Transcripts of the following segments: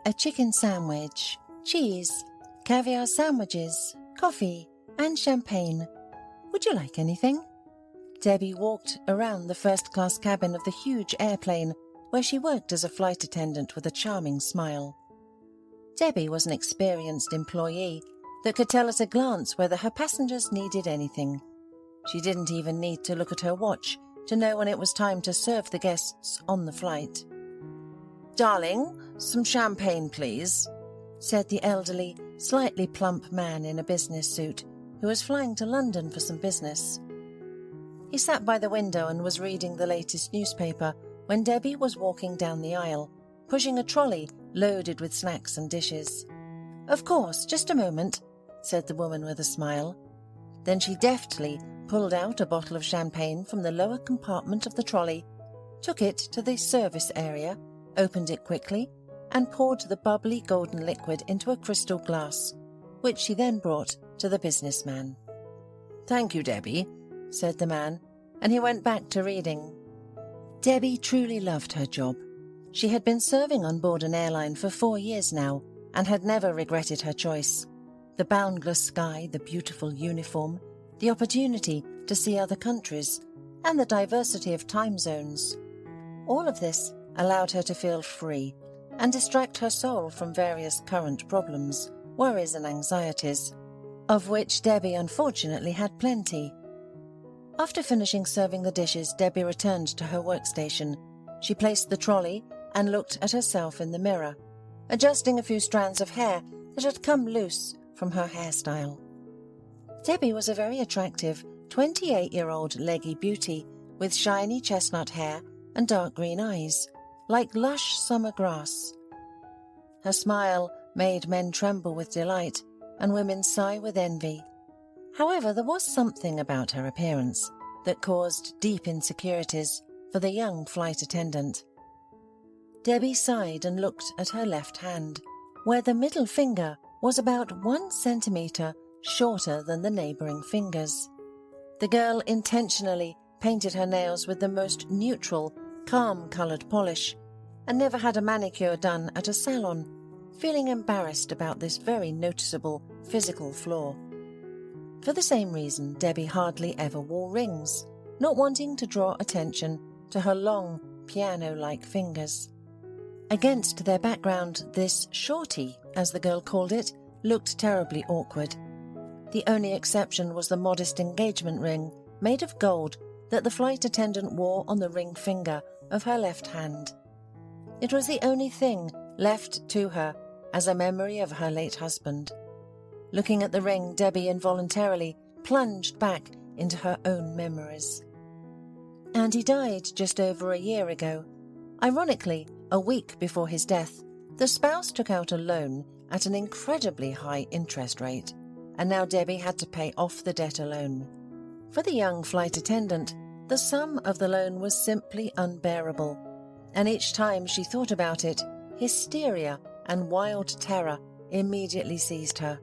a chicken sandwich, cheese, caviar sandwiches, coffee, and champagne. Would you like anything?" Debbie walked around the first-class cabin of the huge airplane where she worked as a flight attendant with a charming smile. Debbie was an experienced employee that could tell at a glance whether her passengers needed anything. She didn't even need to look at her watch to know when it was time to serve the guests on the flight. "Darling, some champagne, please," said the elderly, slightly plump man in a business suit who was flying to London for some business. He sat by the window and was reading the latest newspaper when Debbie was walking down the aisle, pushing a trolley loaded with snacks and dishes. "Of course, just a moment," said the woman with a smile. Then she deftly pulled out a bottle of champagne from the lower compartment of the trolley, took it to the service area, opened it quickly, and poured the bubbly golden liquid into a crystal glass, which she then brought to the businessman. "Thank you, Debbie," said the man, and he went back to reading. Debbie truly loved her job. She had been serving on board an airline for 4 years now and had never regretted her choice. The boundless sky, the beautiful uniform, the opportunity to see other countries, and the diversity of time zones. All of this allowed her to feel free and distract her soul from various current problems, worries and anxieties, of which Debbie unfortunately had plenty. After finishing serving the dishes, Debbie returned to her workstation. She placed the trolley and looked at herself in the mirror, adjusting a few strands of hair that had come loose from her hairstyle. Debbie was a very attractive 28-year-old leggy beauty with shiny chestnut hair and dark green eyes, like lush summer grass. Her smile made men tremble with delight and women sigh with envy. However, there was something about her appearance that caused deep insecurities for the young flight attendant. Debbie sighed and looked at her left hand, where the middle finger was about 1 centimetre shorter than the neighbouring fingers. The girl intentionally painted her nails with the most neutral, calm-coloured polish and never had a manicure done at a salon, feeling embarrassed about this very noticeable physical flaw. For the same reason, Debbie hardly ever wore rings, not wanting to draw attention to her long, piano-like fingers. Against their background, this shorty, as the girl called it, looked terribly awkward. The only exception was the modest engagement ring, made of gold, that the flight attendant wore on the ring finger of her left hand. It was the only thing left to her as a memory of her late husband. Looking at the ring, Debbie involuntarily plunged back into her own memories. And he died just over a year ago. Ironically, a week before his death, the spouse took out a loan at an incredibly high interest rate, and now Debbie had to pay off the debt alone. For the young flight attendant, the sum of the loan was simply unbearable, and each time she thought about it, hysteria and wild terror immediately seized her.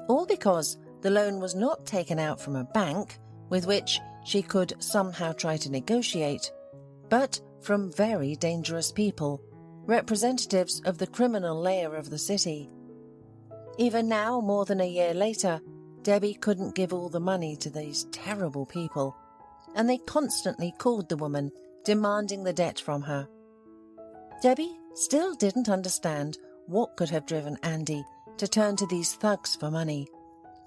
All because the loan was not taken out from a bank, with which she could somehow try to negotiate, but from very dangerous people, representatives of the criminal layer of the city. Even now, more than a year later, Debbie couldn't give all the money to these terrible people, and they constantly called the woman, demanding the debt from her. Debbie still didn't understand what could have driven Andy to turn to these thugs for money,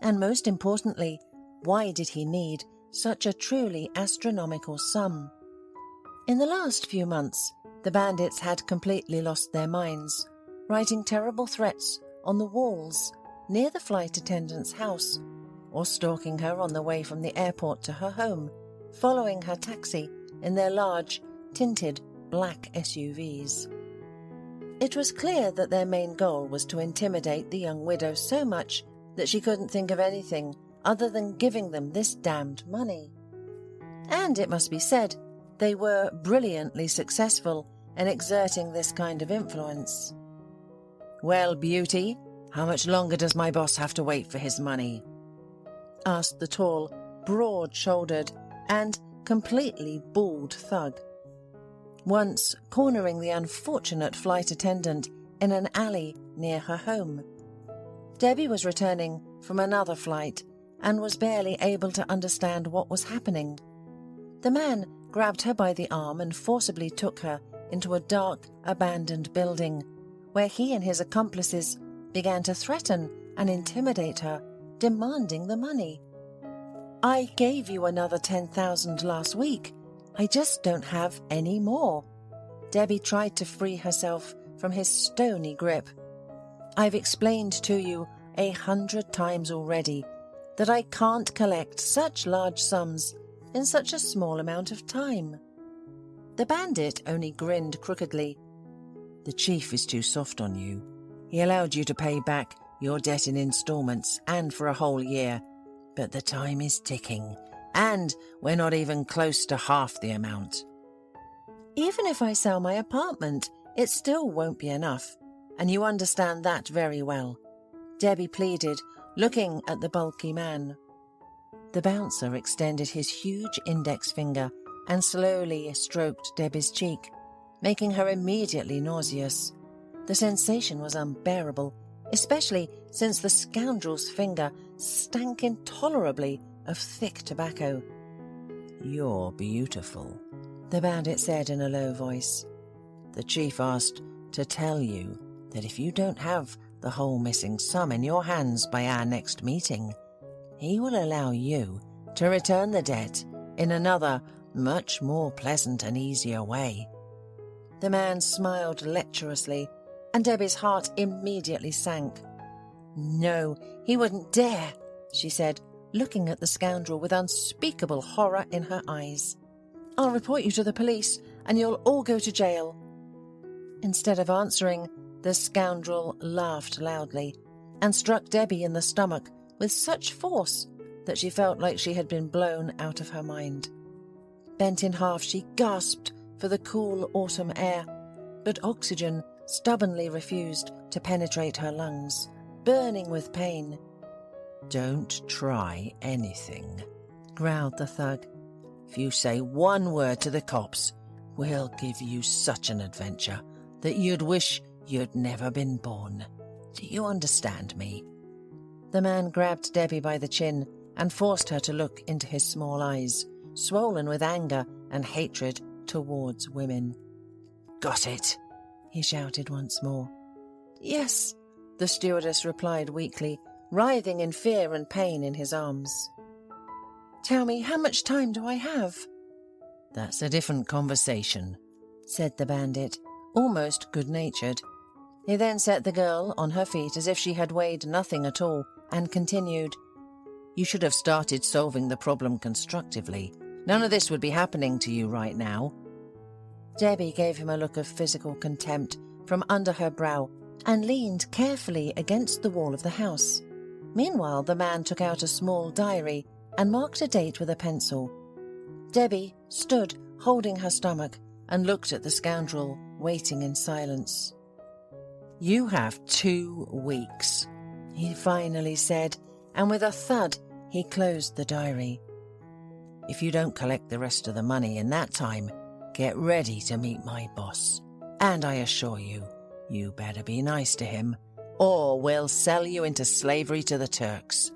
and most importantly, why did he need such a truly astronomical sum? In the last few months, the bandits had completely lost their minds, writing terrible threats on the walls near the flight attendant's house, or stalking her on the way from the airport to her home, following her taxi in their large, tinted, black SUVs. It was clear that their main goal was to intimidate the young widow so much that she couldn't think of anything other than giving them this damned money. And it must be said, they were brilliantly successful in exerting this kind of influence. "Well, beauty, how much longer does my boss have to wait for his money?" asked the tall, broad-shouldered, and completely bald thug. Once cornering the unfortunate flight attendant, in an alley near her home. Debbie was returning from another flight and was barely able to understand what was happening. The man grabbed her by the arm and forcibly took her into a dark, abandoned building, where he and his accomplices began to threaten and intimidate her, demanding the money. "I gave you another 10,000 last week. I just don't have any more." Debbie tried to free herself from his stony grip. "I've explained to you 100 times already that I can't collect such large sums in such a small amount of time." The bandit only grinned crookedly. "The chief is too soft on you. He allowed you to pay back your debt in installments and for a whole year, but the time is ticking, and we're not even close to half the amount." "Even if I sell my apartment, it still won't be enough, and you understand that very well," Debbie pleaded, looking at the bulky man. The bouncer extended his huge index finger and slowly stroked Debbie's cheek, making her immediately nauseous. The sensation was unbearable, especially since the scoundrel's finger stank intolerably of thick tobacco. "You're beautiful," the bandit said in a low voice. "The chief asked to tell you that if you don't have the whole missing sum in your hands by our next meeting, he will allow you to return the debt in another, much more pleasant and easier way." The man smiled lecherously, and Debbie's heart immediately sank. "No, he wouldn't dare," she said, looking at the scoundrel with unspeakable horror in her eyes. "I'll report you to the police, and you'll all go to jail." Instead of answering, the scoundrel laughed loudly and struck Debbie in the stomach with such force that she felt like she had been blown out of her mind. Bent in half, she gasped for the cool autumn air, but oxygen stubbornly refused to penetrate her lungs, burning with pain. "Don't try anything," growled the thug. "If you say one word to the cops, we'll give you such an adventure that you'd wish you'd never been born. Do you understand me?" The man grabbed Debbie by the chin and forced her to look into his small eyes, swollen with anger and hatred towards women. "Got it?" he shouted once more. "Yes," the stewardess replied weakly, writhing in fear and pain in his arms. "Tell me, how much time do I have?" "That's a different conversation," said the bandit, almost good-natured. He then set the girl on her feet as if she had weighed nothing at all, and continued, "You should have started solving the problem constructively. None of this would be happening to you right now." Debbie gave him a look of physical contempt from under her brow and leaned carefully against the wall of the house. Meanwhile, the man took out a small diary and marked a date with a pencil. Debbie stood holding her stomach and looked at the scoundrel, waiting in silence. "You have 2 weeks, he finally said, and with a thud, he closed the diary. "If you don't collect the rest of the money in that time, get ready to meet my boss. And I assure you, you better be nice to him, or we'll sell you into slavery to the Turks.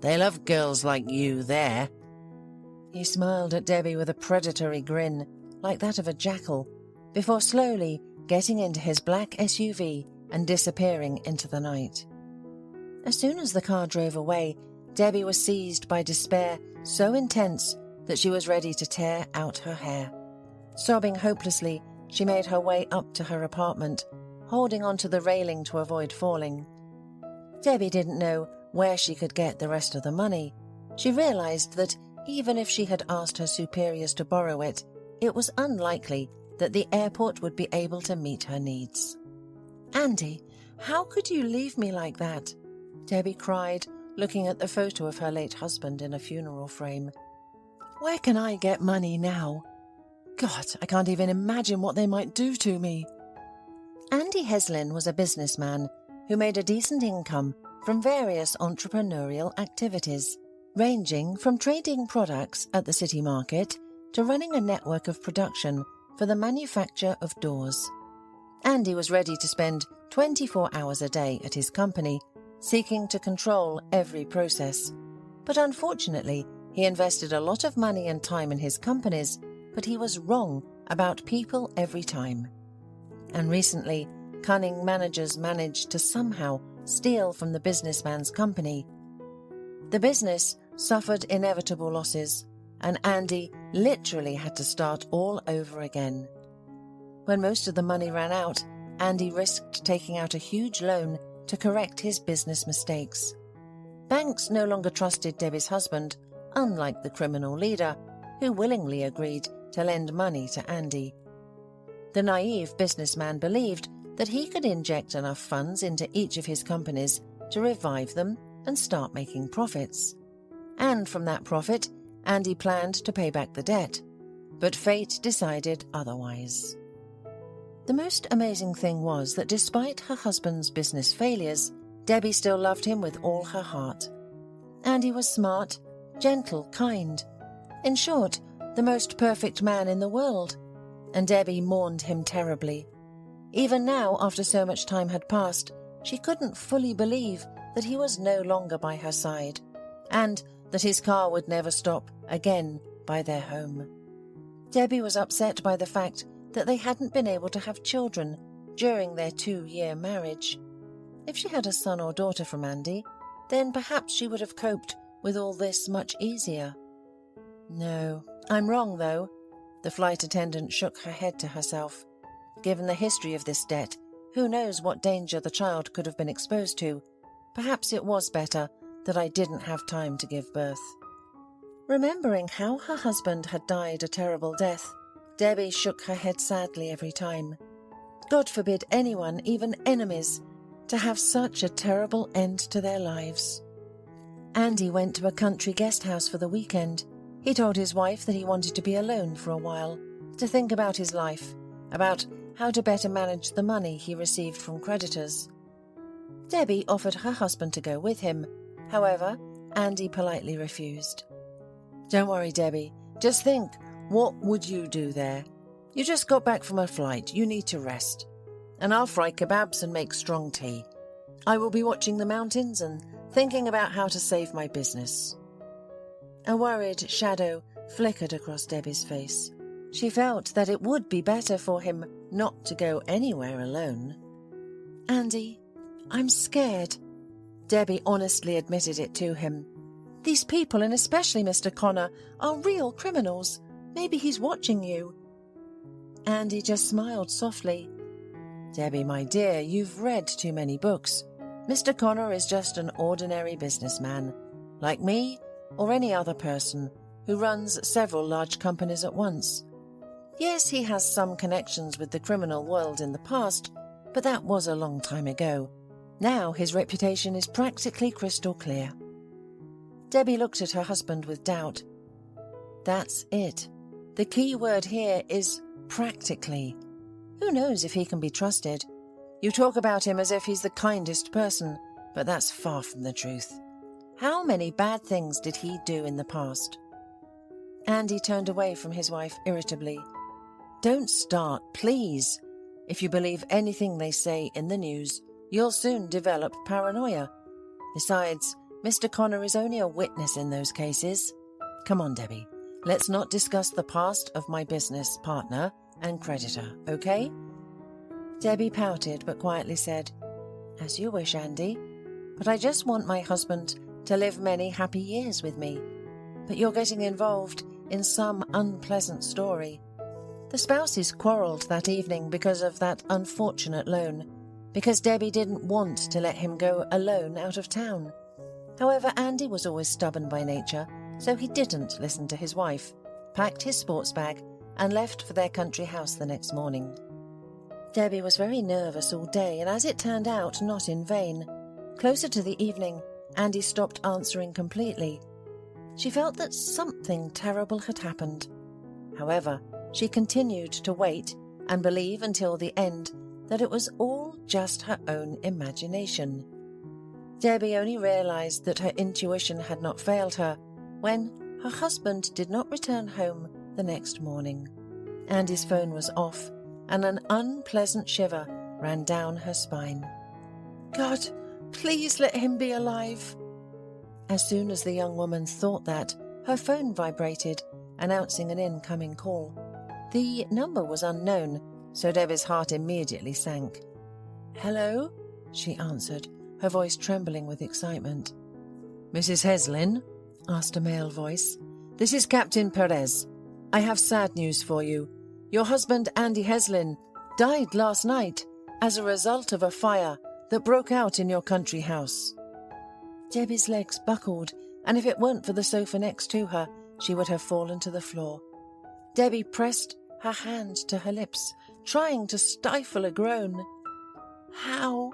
They love girls like you there." He smiled at Debbie with a predatory grin, like that of a jackal, before slowly getting into his black SUV and disappearing into the night. As soon as the car drove away, Debbie was seized by despair so intense that she was ready to tear out her hair. Sobbing hopelessly, she made her way up to her apartment, holding onto the railing to avoid falling. Debbie didn't know where she could get the rest of the money. She realized that even if she had asked her superiors to borrow it, it was unlikely that the airport would be able to meet her needs. "Andy, how could you leave me like that?" Debbie cried, looking at the photo of her late husband in a funeral frame. "Where can I get money now? God, I can't even imagine what they might do to me." Andy Heslin was a businessman who made a decent income from various entrepreneurial activities, ranging from trading products at the city market to running a network of production for the manufacture of doors. Andy was ready to spend 24 hours a day at his company, seeking to control every process. But unfortunately, he invested a lot of money and time in his companies, but he was wrong about people every time. And recently, cunning managers managed to somehow steal from the businessman's company. The business suffered inevitable losses, and Andy literally had to start all over again. When most of the money ran out, Andy risked taking out a huge loan to correct his business mistakes. Banks no longer trusted Debbie's husband, unlike the criminal leader, who willingly agreed to lend money to Andy. The naive businessman believed that he could inject enough funds into each of his companies to revive them and start making profits. And from that profit, Andy planned to pay back the debt. But fate decided otherwise. The most amazing thing was that despite her husband's business failures, Debbie still loved him with all her heart. Andy was smart, gentle, kind. In short, the most perfect man in the world. And Debbie mourned him terribly. Even now, after so much time had passed, she couldn't fully believe that he was no longer by her side, and that his car would never stop again by their home. Debbie was upset by the fact that they hadn't been able to have children during their 2-year marriage. If she had a son or daughter from Andy, then perhaps she would have coped with all this much easier. No, I'm wrong though. The flight attendant shook her head to herself. Given the history of this debt, who knows what danger the child could have been exposed to? Perhaps it was better that I didn't have time to give birth. Remembering how her husband had died a terrible death, Debbie shook her head sadly every time. God forbid anyone, even enemies, to have such a terrible end to their lives. Andy went to a country guest house for the weekend. He told his wife that he wanted to be alone for a while, to think about his life, about how to better manage the money he received from creditors. Debbie offered her husband to go with him. However, Andy politely refused. Don't worry, Debbie. Just think, what would you do there? You just got back from a flight. You need to rest. And I'll fry kebabs and make strong tea. I will be watching the mountains and thinking about how to save my business. A worried shadow flickered across Debbie's face. She felt that it would be better for him not to go anywhere alone. Andy, I'm scared. Debbie honestly admitted it to him. These people, and especially Mr. Connor, are real criminals. Maybe he's watching you. Andy just smiled softly. Debbie, my dear, you've read too many books. Mr. Connor is just an ordinary businessman, like me or any other person who runs several large companies at once. Yes, he has some connections with the criminal world in the past, but that was a long time ago. Now his reputation is practically crystal clear. Debbie looked at her husband with doubt. That's it. The key word here is practically. Who knows if he can be trusted? You talk about him as if he's the kindest person, but that's far from the truth. How many bad things did he do in the past? Andy turned away from his wife irritably. Don't start, please. If you believe anything they say in the news, you'll soon develop paranoia. Besides, Mr. Connor is only a witness in those cases. Come on, Debbie. Let's not discuss the past of my business partner and creditor, okay? Debbie pouted but quietly said, As you wish, Andy. But I just want my husband to live many happy years with me. But you're getting involved in some unpleasant story. The spouses quarreled that evening because of that unfortunate loan, because Debbie didn't want to let him go alone out of town. However, Andy was always stubborn by nature, so he didn't listen to his wife, packed his sports bag, and left for their country house the next morning. Debbie was very nervous all day, and as it turned out, not in vain. Closer to the evening, Andy stopped answering completely. She felt that something terrible had happened. However, she continued to wait and believe until the end that it was all just her own imagination. Debbie only realized that her intuition had not failed her when her husband did not return home the next morning. Andy's phone was off, and an unpleasant shiver ran down her spine. God, please let him be alive. As soon as the young woman thought that, her phone vibrated, announcing an incoming call. The number was unknown, so Debbie's heart immediately sank. "Hello?" she answered, her voice trembling with excitement. "Mrs. Heslin?" asked a male voice. "This is Captain Perez. I have sad news for you. Your husband, Andy Heslin, died last night as a result of a fire that broke out in your country house." Debbie's legs buckled, and if it weren't for the sofa next to her, she would have fallen to the floor. Debbie pressed her hand to her lips, trying to stifle a groan. "How?"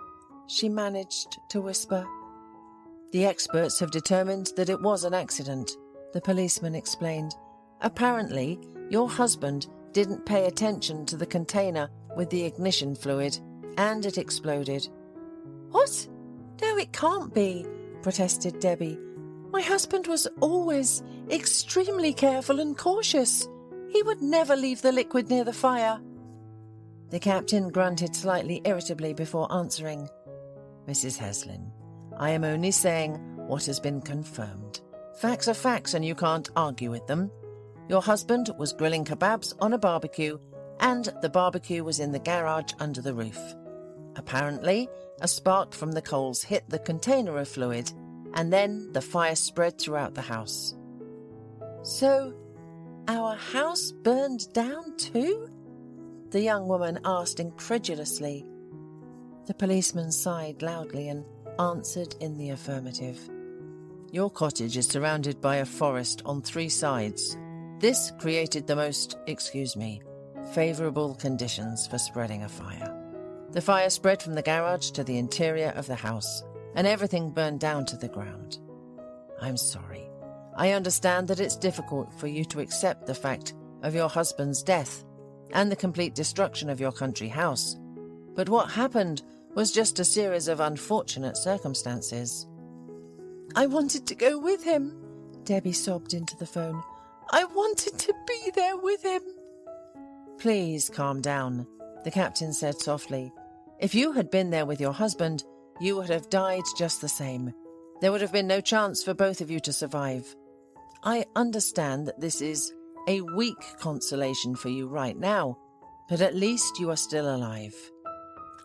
she managed to whisper. "The experts have determined that it was an accident," the policeman explained. "Apparently, your husband didn't pay attention to the container with the ignition fluid, and it exploded." "What? No, it can't be," protested Debbie. "My husband was always extremely careful and cautious. He would never leave the liquid near the fire." The captain grunted slightly irritably before answering. "Mrs. Heslin, I am only saying what has been confirmed. Facts are facts and you can't argue with them. Your husband was grilling kebabs on a barbecue, and the barbecue was in the garage under the roof. Apparently, a spark from the coals hit the container of fluid, and then the fire spread throughout the house." "So, our house burned down too?" the young woman asked incredulously. The policeman sighed loudly and answered in the affirmative. "Your cottage is surrounded by a forest on 3 sides. This created the most, favourable conditions for spreading a fire. The fire spread from the garage to the interior of the house, and everything burned down to the ground. I'm sorry. I understand that it's difficult for you to accept the fact of your husband's death and the complete destruction of your country house, but what happened was just a series of unfortunate circumstances." "I wanted to go with him," Debbie sobbed into the phone. "I wanted to be there with him." "Please calm down," the captain said softly. "If you had been there with your husband, you would have died just the same. There would have been no chance for both of you to survive. I understand that this is a weak consolation for you right now, but at least you are still alive."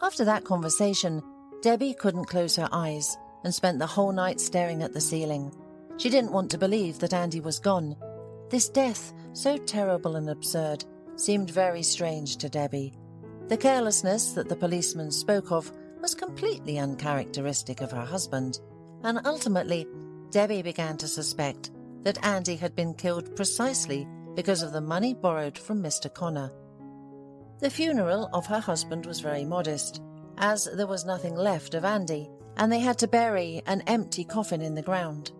After that conversation, Debbie couldn't close her eyes and spent the whole night staring at the ceiling. She didn't want to believe that Andy was gone. This death, so terrible and absurd, seemed very strange to Debbie. The carelessness that the policeman spoke of was completely uncharacteristic of her husband, and ultimately Debbie began to suspect that Andy had been killed precisely because of the money borrowed from Mr. Connor. The funeral of her husband was very modest, as there was nothing left of Andy, and they had to bury an empty coffin in the ground.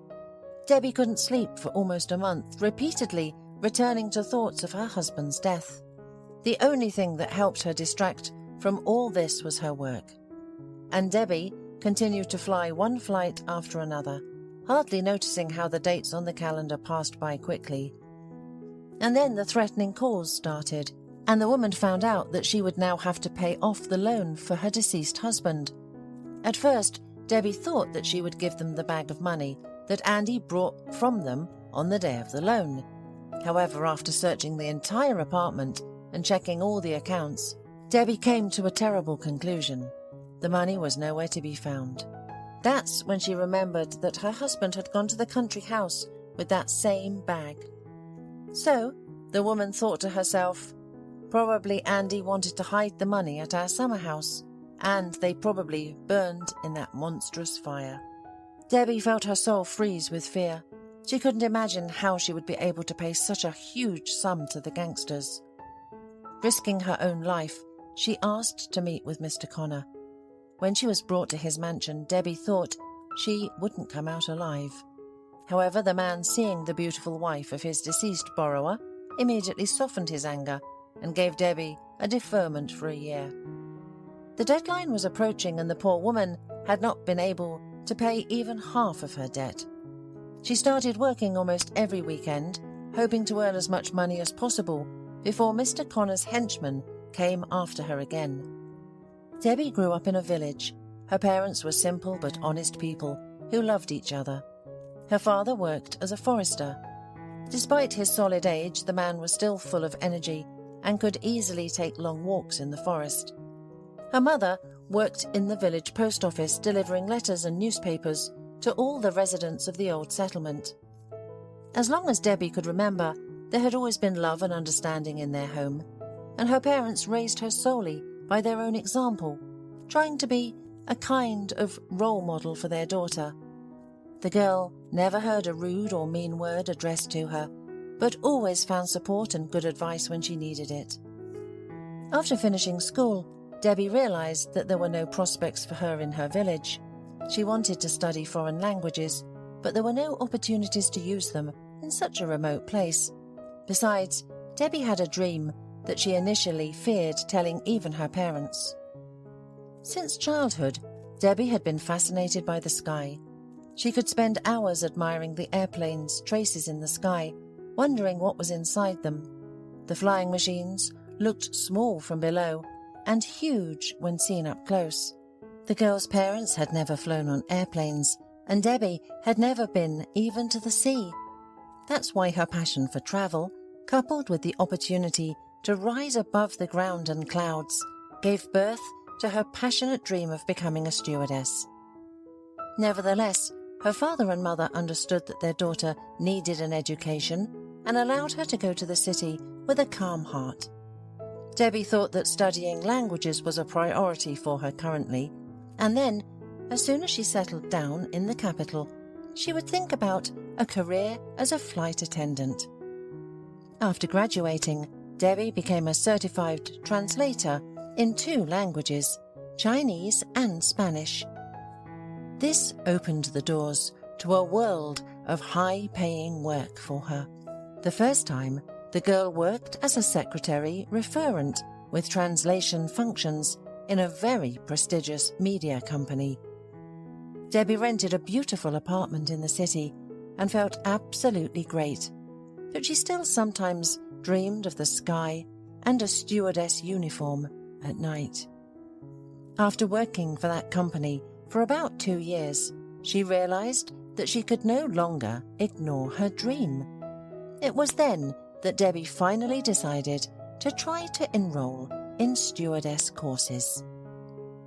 Debbie couldn't sleep for almost a month, repeatedly returning to thoughts of her husband's death. The only thing that helped her distract from all this was her work. And Debbie continued to fly one flight after another, hardly noticing how the dates on the calendar passed by quickly. And then the threatening calls started, and the woman found out that she would now have to pay off the loan for her deceased husband. At first, Debbie thought that she would give them the bag of money that Andy brought from them on the day of the loan. However, after searching the entire apartment and checking all the accounts, Debbie came to a terrible conclusion. The money was nowhere to be found. That's when she remembered that her husband had gone to the country house with that same bag. So, the woman thought to herself, probably Andy wanted to hide the money at our summer house, and they probably burned in that monstrous fire. Debbie felt her soul freeze with fear. She couldn't imagine how she would be able to pay such a huge sum to the gangsters. Risking her own life, she asked to meet with Mr. Connor. When she was brought to his mansion, Debbie thought she wouldn't come out alive. However, the man, seeing the beautiful wife of his deceased borrower, immediately softened his anger and gave Debbie a deferment for a year. The deadline was approaching, and the poor woman had not been able to pay even half of her debt. She started working almost every weekend, hoping to earn as much money as possible before Mr. Connor's henchman came after her again. Debbie grew up in a village. Her parents were simple but honest people who loved each other. Her father worked as a forester. Despite his solid age, the man was still full of energy and could easily take long walks in the forest. Her mother worked in the village post office, delivering letters and newspapers to all the residents of the old settlement. As long as Debbie could remember, there had always been love and understanding in their home, and her parents raised her solely by their own example, trying to be a kind of role model for their daughter. The girl never heard a rude or mean word addressed to her, but always found support and good advice when she needed it. After finishing school, Debbie realized that there were no prospects for her in her village. She wanted to study foreign languages, but there were no opportunities to use them in such a remote place. Besides, Debbie had a dream that she initially feared telling even her parents. Since childhood, Debbie had been fascinated by the sky. She could spend hours admiring the airplanes' traces in the sky, wondering what was inside them. The flying machines looked small from below and huge when seen up close. The girl's parents had never flown on airplanes, and Debbie had never been even to the sea. That's why her passion for travel, coupled with the opportunity to rise above the ground and clouds, gave birth to her passionate dream of becoming a stewardess. Nevertheless, her father and mother understood that their daughter needed an education and allowed her to go to the city with a calm heart. Debbie thought that studying languages was a priority for her currently, and then, as soon as she settled down in the capital, she would think about a career as a flight attendant. After graduating, Debbie became a certified translator in 2 languages, Chinese and Spanish. This opened the doors to a world of high-paying work for her. The first time, the girl worked as a secretary referent with translation functions in a very prestigious media company. Debbie rented a beautiful apartment in the city and felt absolutely great, but she still sometimes dreamed of the sky and a stewardess uniform at night. After working for that company for about 2 years, she realized that she could no longer ignore her dream. It was then that Debbie finally decided to try to enroll in stewardess courses.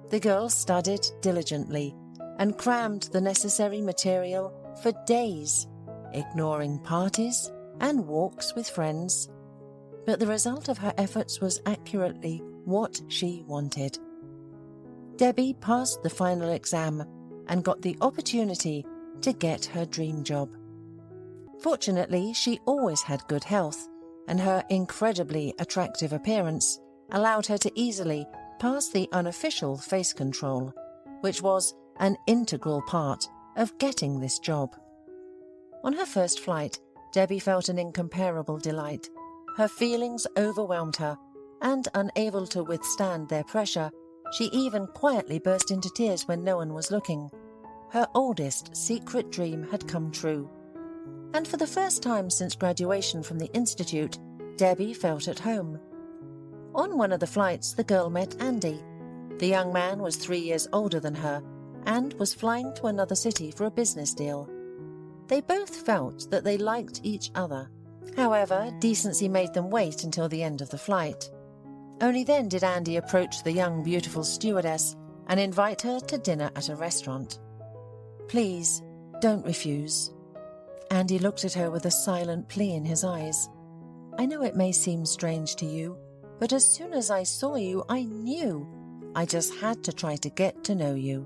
The girl studied diligently and crammed the necessary material for days, ignoring parties and walks with friends. But the result of her efforts was accurately what she wanted. Debbie passed the final exam and got the opportunity to get her dream job. Fortunately, she always had good health, and her incredibly attractive appearance allowed her to easily pass the unofficial face control, which was an integral part of getting this job. On her first flight, Debbie felt an incomparable delight. Her feelings overwhelmed her, and unable to withstand their pressure, she even quietly burst into tears when no one was looking. Her oldest secret dream had come true. And for the first time since graduation from the institute, Debbie felt at home. On one of the flights, the girl met Andy. The young man was 3 years older than her and was flying to another city for a business deal. They both felt that they liked each other. However, decency made them wait until the end of the flight. Only then did Andy approach the young, beautiful stewardess and invite her to dinner at a restaurant. "Please, don't refuse." Andy looked at her with a silent plea in his eyes. "I know it may seem strange to you, but as soon as I saw you, I knew. I just had to try to get to know you."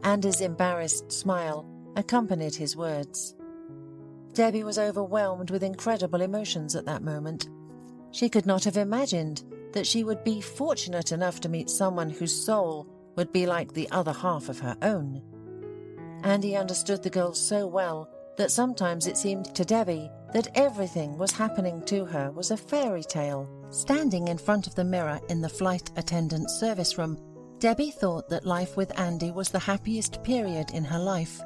Andy's embarrassed smile accompanied his words. Debbie was overwhelmed with incredible emotions at that moment. She could not have imagined that she would be fortunate enough to meet someone whose soul would be like the other half of her own. Andy understood the girl so well that sometimes it seemed to Debbie that everything was happening to her was a fairy tale. Standing in front of the mirror in the flight attendant service room, Debbie thought that life with Andy was the happiest period in her life.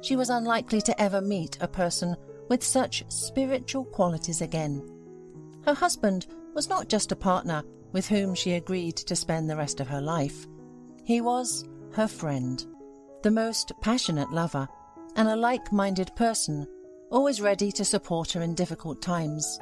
She was unlikely to ever meet a person with such spiritual qualities again. Her husband was not just a partner with whom she agreed to spend the rest of her life. He was her friend, the most passionate lover, and a like-minded person, always ready to support her in difficult times.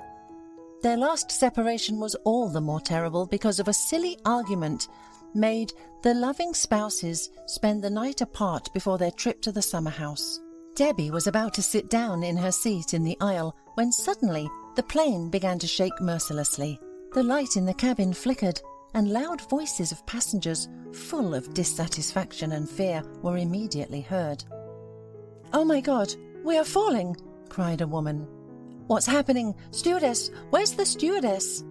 Their last separation was all the more terrible because of a silly argument made the loving spouses spend the night apart before their trip to the summer house. Debbie was about to sit down in her seat in the aisle when suddenly the plane began to shake mercilessly. The light in the cabin flickered, and loud voices of passengers full of dissatisfaction and fear were immediately heard. "Oh my God, we are falling!" cried a woman. "What's happening? Stewardess, where's the stewardess?"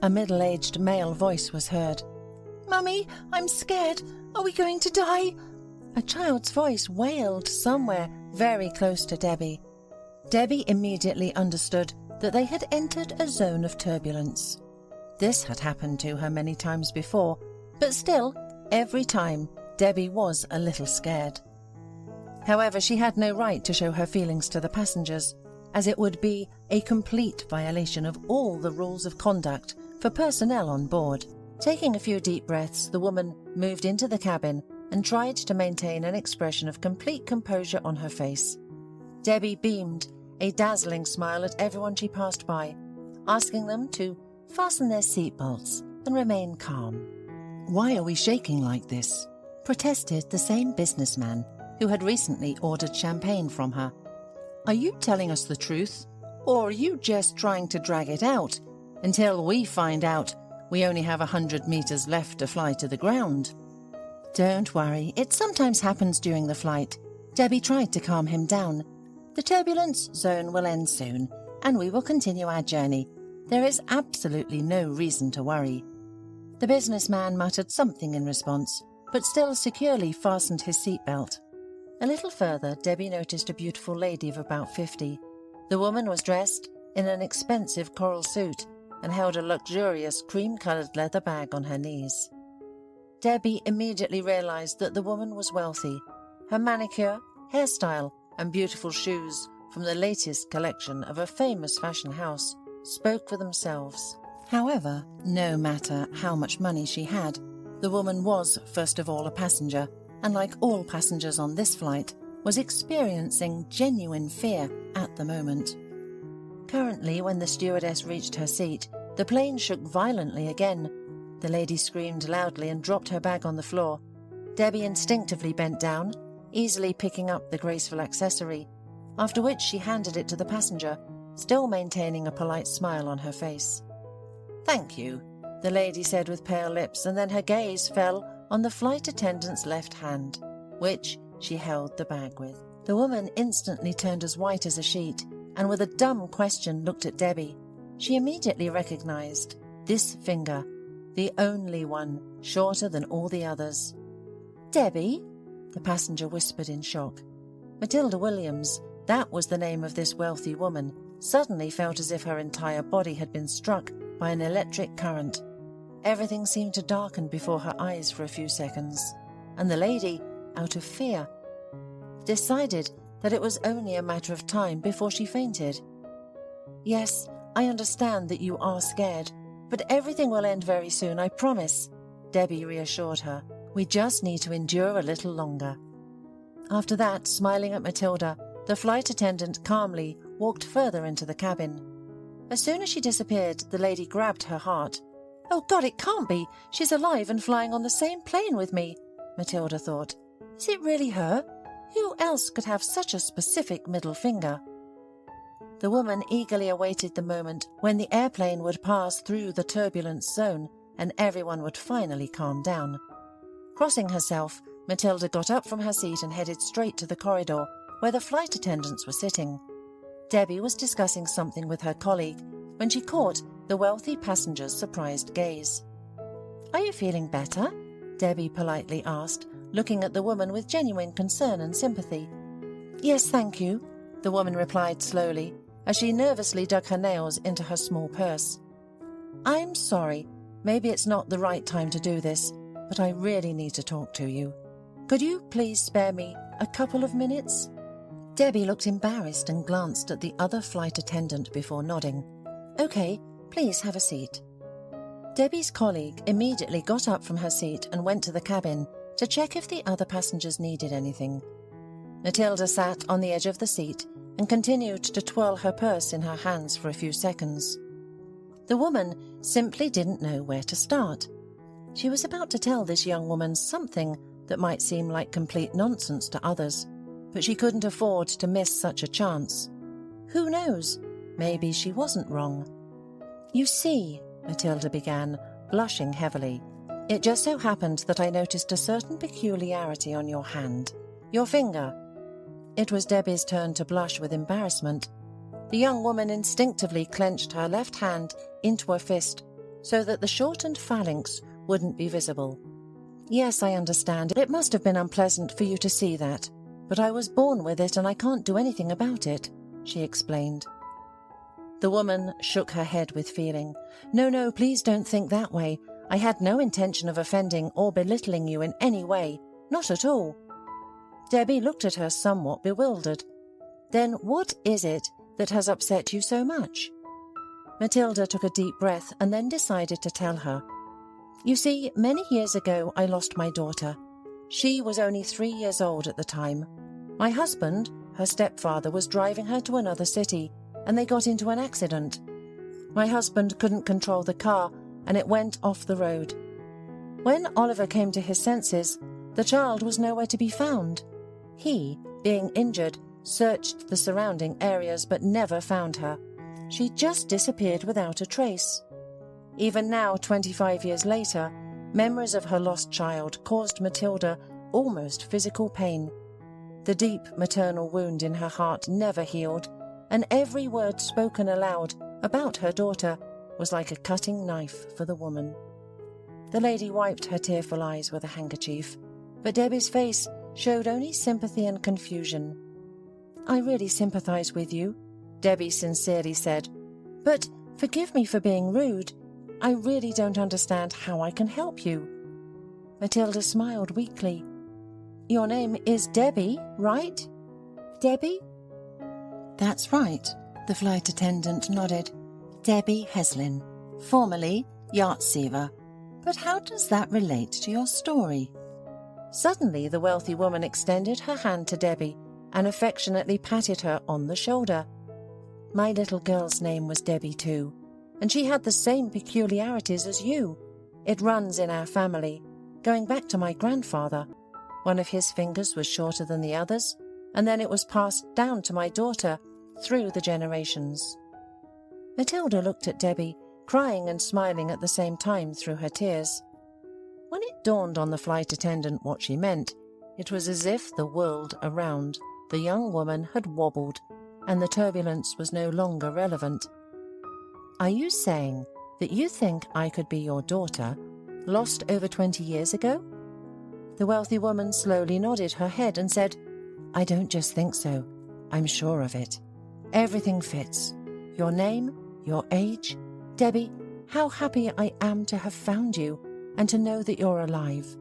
A middle-aged male voice was heard. "Mummy, I'm scared. Are we going to die?" A child's voice wailed somewhere very close to Debbie. Debbie immediately understood that they had entered a zone of turbulence. This had happened to her many times before, but still, every time, Debbie was a little scared. However, she had no right to show her feelings to the passengers, as it would be a complete violation of all the rules of conduct for personnel on board. Taking a few deep breaths, the woman moved into the cabin and tried to maintain an expression of complete composure on her face. Debbie beamed a dazzling smile at everyone she passed by, asking them to fasten their seatbelts and remain calm. "Why are we shaking like this?" protested the same businessman who had recently ordered champagne from her. "Are you telling us the truth, or are you just trying to drag it out until we find out we only have 100 meters left to fly to the ground?" "Don't worry, it sometimes happens during the flight." Debbie tried to calm him down. "The turbulence zone will end soon, and we will continue our journey. There is absolutely no reason to worry." The businessman muttered something in response, but still securely fastened his seatbelt. A little further, Debbie noticed a beautiful lady of about 50. The woman was dressed in an expensive coral suit and held a luxurious cream-coloured leather bag on her knees. Debbie immediately realized that the woman was wealthy. Her manicure, hairstyle, and beautiful shoes from the latest collection of a famous fashion house spoke for themselves. However, no matter how much money she had, the woman was, first of all, a passenger, and like all passengers on this flight, was experiencing genuine fear at the moment. Currently, when the stewardess reached her seat, the plane shook violently again. The lady screamed loudly and dropped her bag on the floor. Debbie instinctively bent down, easily picking up the graceful accessory, after which she handed it to the passenger, still maintaining a polite smile on her face. "Thank you," the lady said with pale lips, and then her gaze fell on the flight attendant's left hand, which she held the bag with. The woman instantly turned as white as a sheet, and with a dumb question looked at Debbie. She immediately recognized this finger, the only one shorter than all the others. "Debbie?" the passenger whispered in shock. Matilda Williams, that was the name of this wealthy woman, suddenly felt as if her entire body had been struck by an electric current. Everything seemed to darken before her eyes for a few seconds, and the lady, out of fear, decided that it was only a matter of time before she fainted. "Yes, I understand that you are scared, but everything will end very soon, I promise," Debbie reassured her. "We just need to endure a little longer." After that, smiling at Matilda, the flight attendant calmly walked further into the cabin. As soon as she disappeared, the lady grabbed her heart. "Oh God, it can't be! She's alive and flying on the same plane with me," Matilda thought. "Is it really her? Who else could have such a specific middle finger?" The woman eagerly awaited the moment when the airplane would pass through the turbulence zone and everyone would finally calm down. Crossing herself, Matilda got up from her seat and headed straight to the corridor where the flight attendants were sitting. Debbie was discussing something with her colleague when she caught the wealthy passenger's surprised gaze. "Are you feeling better?" Debbie politely asked, looking at the woman with genuine concern and sympathy. "Yes, thank you," the woman replied slowly, as she nervously dug her nails into her small purse. "I'm sorry, maybe it's not the right time to do this, but I really need to talk to you. Could you please spare me a couple of minutes?" Debbie looked embarrassed and glanced at the other flight attendant before nodding. "Okay, please have a seat." Debbie's colleague immediately got up from her seat and went to the cabin to check if the other passengers needed anything. Matilda sat on the edge of the seat and continued to twirl her purse in her hands for a few seconds. The woman simply didn't know where to start. She was about to tell this young woman something that might seem like complete nonsense to others, but she couldn't afford to miss such a chance. Who knows? Maybe she wasn't wrong. "You see," Matilda began, blushing heavily, "it just so happened that I noticed a certain peculiarity on your hand. Your finger." It was Debbie's turn to blush with embarrassment. The young woman instinctively clenched her left hand into a fist so that the shortened phalanx wouldn't be visible. "Yes, I understand. It must have been unpleasant for you to see that, but I was born with it and I can't do anything about it," she explained. The woman shook her head with feeling. No, please don't think that way. I had no intention of offending or belittling you in any way. Not at all." Debbie looked at her somewhat bewildered. "Then what is it that has upset you so much?" Matilda took a deep breath and then decided to tell her. "You see, many years ago I lost my daughter. She was only 3 years old at the time. My husband, her stepfather, was driving her to another city, and they got into an accident. My husband couldn't control the car, and it went off the road. When Oliver came to his senses, the child was nowhere to be found. He, being injured, searched the surrounding areas but never found her. She just disappeared without a trace. Even now, 25 years later, memories of her lost child caused Matilda almost physical pain. The deep maternal wound in her heart never healed, and every word spoken aloud about her daughter was like a cutting knife for the woman." The lady wiped her tearful eyes with a handkerchief, but Debbie's face showed only sympathy and confusion. "I really sympathize with you," Debbie sincerely said, "but forgive me for being rude. I really don't understand how I can help you." Matilda smiled weakly. "Your name is Debbie, right? Debbie?" "That's right," the flight attendant nodded. "Debbie Heslin, formerly Yachtseva. But how does that relate to your story?" Suddenly the wealthy woman extended her hand to Debbie and affectionately patted her on the shoulder. "My little girl's name was Debbie too, and she had the same peculiarities as you. It runs in our family, going back to my grandfather. One of his fingers was shorter than the others, and then it was passed down to my daughter through the generations." Matilda looked at Debbie, crying and smiling at the same time through her tears. When it dawned on the flight attendant what she meant, it was as if the world around the young woman had wobbled, and the turbulence was no longer relevant. "Are you saying that you think I could be your daughter, lost over 20 years ago?" The wealthy woman slowly nodded her head and said, "I don't just think so. I'm sure of it. Everything fits. Your name, your age. Debbie, how happy I am to have found you and to know that you're alive."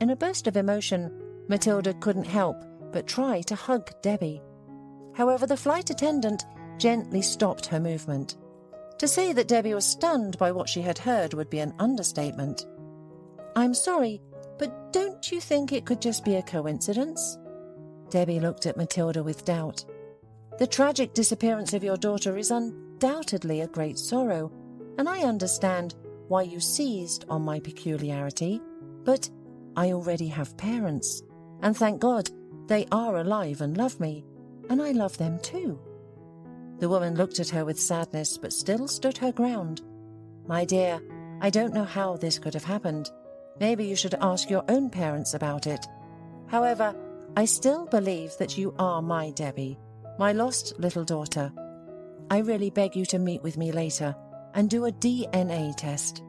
In a burst of emotion, Matilda couldn't help but try to hug Debbie. However, the flight attendant gently stopped her movement. To say that Debbie was stunned by what she had heard would be an understatement. "I'm sorry, but don't you think it could just be a coincidence?" Debbie looked at Matilda with doubt. "The tragic disappearance of your daughter is undoubtedly a great sorrow, and I understand why you seized on my peculiarity, but I already have parents, and thank God they are alive and love me, and I love them too." The woman looked at her with sadness but still stood her ground. "My dear, I don't know how this could have happened. Maybe you should ask your own parents about it. However, I still believe that you are my Debbie, my lost little daughter. I really beg you to meet with me later and do a DNA test."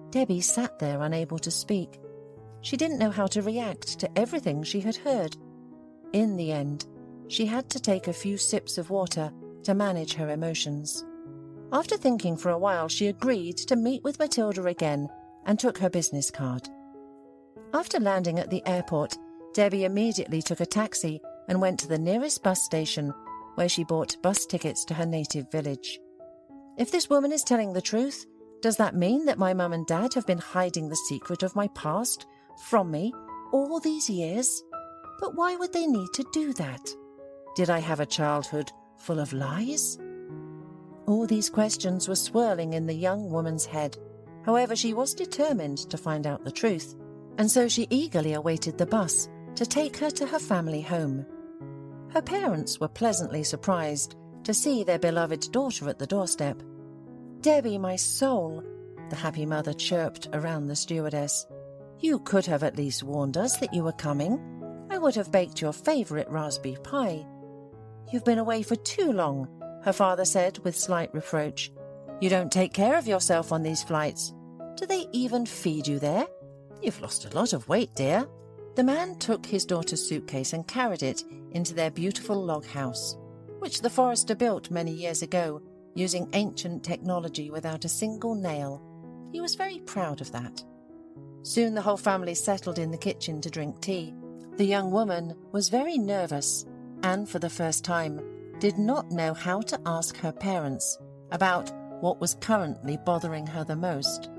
Debbie sat there unable to speak. She didn't know how to react to everything she had heard. In the end, she had to take a few sips of water to manage her emotions. After thinking for a while, she agreed to meet with Matilda again and took her business card. After landing at the airport, Debbie immediately took a taxi and went to the nearest bus station, where she bought bus tickets to her native village. If this woman is telling the truth, Does that mean that my mum and dad have been hiding the secret of my past from me all these years? But why would they need to do that? Did I have a childhood full of lies? All these questions were swirling in the young woman's head. However, she was determined to find out the truth, and so she eagerly awaited the bus to take her to her family home. Her parents were pleasantly surprised to see their beloved daughter at the doorstep. "Debbie, my soul," the happy mother chirped around the stewardess. "You could have at least warned us that you were coming. I would have baked your favourite raspberry pie." "You've been away for too long," her father said with slight reproach. "You don't take care of yourself on these flights. Do they even feed you there? You've lost a lot of weight, dear." The man took his daughter's suitcase and carried it into their beautiful log house, which the forester built many years ago, using ancient technology without a single nail. He was very proud of that. Soon the whole family settled in the kitchen to drink tea. The young woman was very nervous and, for the first time, did not know how to ask her parents about what was currently bothering her the most.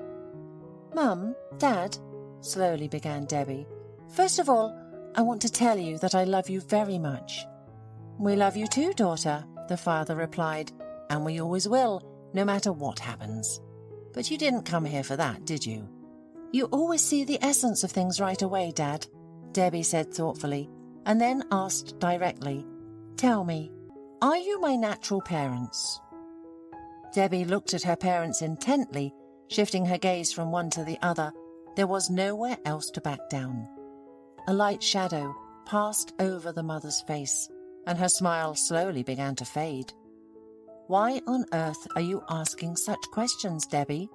"Mum, Dad," slowly began Debbie, "first of all, I want to tell you that I love you very much." "We love you too, daughter," the father replied, "and we always will, no matter what happens. But you didn't come here for that, did you?" "You always see the essence of things right away, Dad," Debbie said thoughtfully, and then asked directly, "Tell me, are you my natural parents?" Debbie looked at her parents intently, shifting her gaze from one to the other. There was nowhere else to back down. A light shadow passed over the mother's face, and her smile slowly began to fade. "Why on earth are you asking such questions, Debbie?"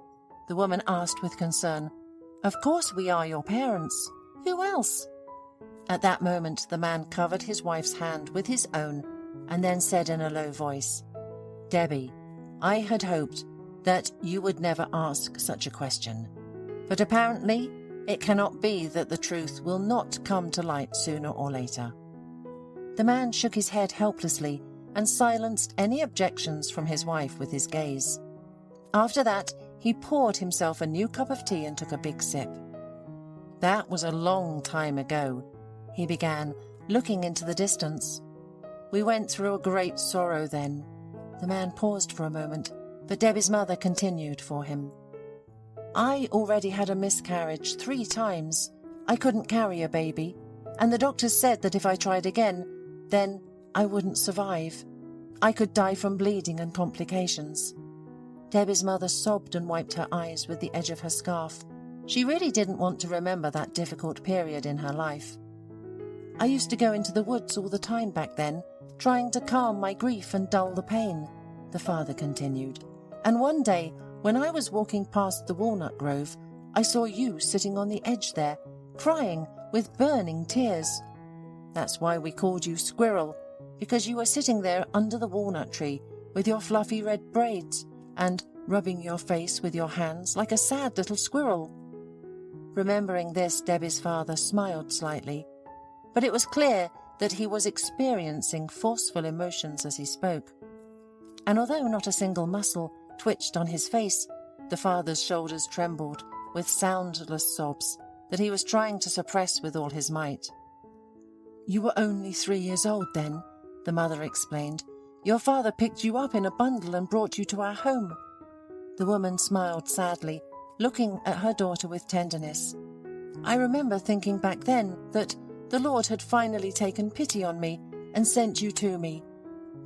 the woman asked with concern. "Of course we are your parents. Who else?" At that moment, the man covered his wife's hand with his own and then said in a low voice, "Debbie, I had hoped that you would never ask such a question. But apparently, it cannot be that the truth will not come to light sooner or later." The man shook his head helplessly and silenced any objections from his wife with his gaze. After that, he poured himself a new cup of tea and took a big sip. "That was a long time ago," he began, looking into the distance. "We went through a great sorrow then." The man paused for a moment, but Debbie's mother continued for him. "I already had a miscarriage 3 times. I couldn't carry a baby, and the doctors said that if I tried again, then I wouldn't survive. I could die from bleeding and complications." Debbie's mother sobbed and wiped her eyes with the edge of her scarf. She really didn't want to remember that difficult period in her life. "I used to go into the woods all the time back then, trying to calm my grief and dull the pain," the father continued. "And one day, when I was walking past the walnut grove, I saw you sitting on the edge there, crying with burning tears. That's why we called you Squirrel, because you were sitting there under the walnut tree with your fluffy red braids and rubbing your face with your hands like a sad little squirrel." Remembering this, Debbie's father smiled slightly, but it was clear that he was experiencing forceful emotions as he spoke. And although not a single muscle twitched on his face, the father's shoulders trembled with soundless sobs that he was trying to suppress with all his might. "You were only 3 years old then," the mother explained. "Your father picked you up in a bundle and brought you to our home." The woman smiled sadly, looking at her daughter with tenderness. "I remember thinking back then that the Lord had finally taken pity on me and sent you to me.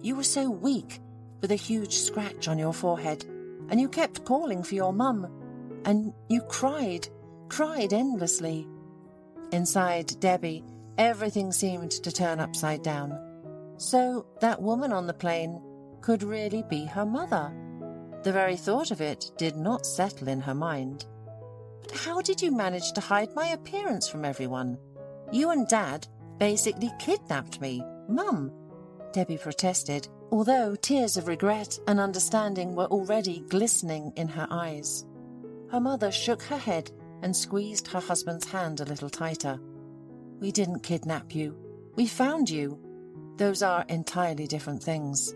You were so weak, with a huge scratch on your forehead, and you kept calling for your mum, and you cried endlessly." Inside Debbie, everything seemed to turn upside down. So that woman on the plane could really be her mother. The very thought of it did not settle in her mind. "But how did you manage to hide my appearance from everyone? You and Dad basically kidnapped me, Mum," Debbie protested, although tears of regret and understanding were already glistening in her eyes. Her mother shook her head and squeezed her husband's hand a little tighter. "We didn't kidnap you. We found you. Those are entirely different things."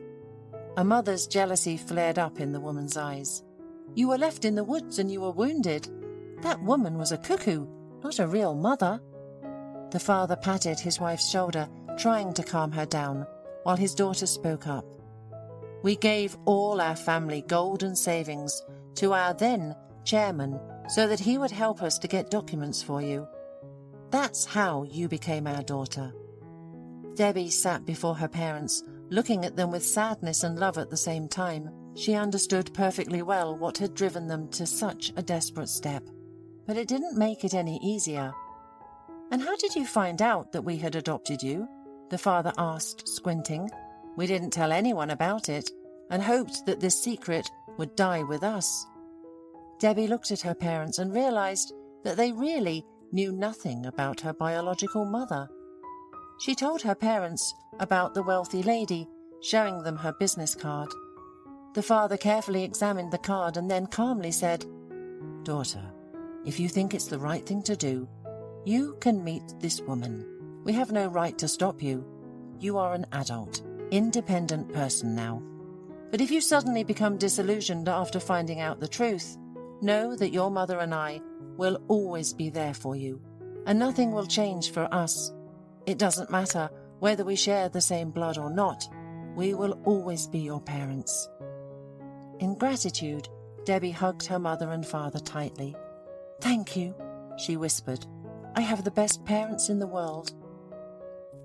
A mother's jealousy flared up in the woman's eyes. You were left in the woods and you were wounded. That woman was a cuckoo, not a real mother." The father patted his wife's shoulder, trying to calm her down, while his daughter spoke up. "We gave all our family golden savings to our then chairman so that he would help us to get documents for you. That's how you became our daughter." Debbie sat before her parents, looking at them with sadness and love at the same time. She understood perfectly well what had driven them to such a desperate step, but it didn't make it any easier. "And how did you find out that we had adopted you?" the father asked, squinting. "We didn't tell anyone about it, and hoped that this secret would die with us." Debbie looked at her parents and realized that they really knew nothing about her biological mother. She told her parents about the wealthy lady, showing them her business card. The father carefully examined the card and then calmly said, "Daughter, if you think it's the right thing to do, you can meet this woman. We have no right to stop you. You are an adult, independent person now. But if you suddenly become disillusioned after finding out the truth, know that your mother and I will always be there for you, and nothing will change for us. It doesn't matter whether we share the same blood or not. We will always be your parents." In gratitude, Debbie hugged her mother and father tightly. "Thank you," she whispered. "I have the best parents in the world."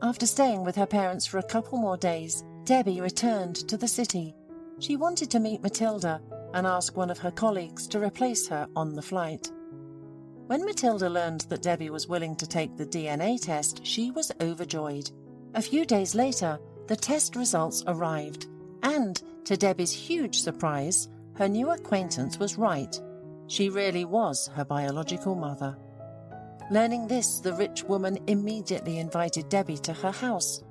After staying with her parents for a couple more days, Debbie returned to the city. She wanted to meet Matilda and ask one of her colleagues to replace her on the flight. When Matilda learned that Debbie was willing to take the DNA test, she was overjoyed. A few days later, the test results arrived, and, to Debbie's huge surprise, her new acquaintance was right. She really was her biological mother. Learning this, the rich woman immediately invited Debbie to her house.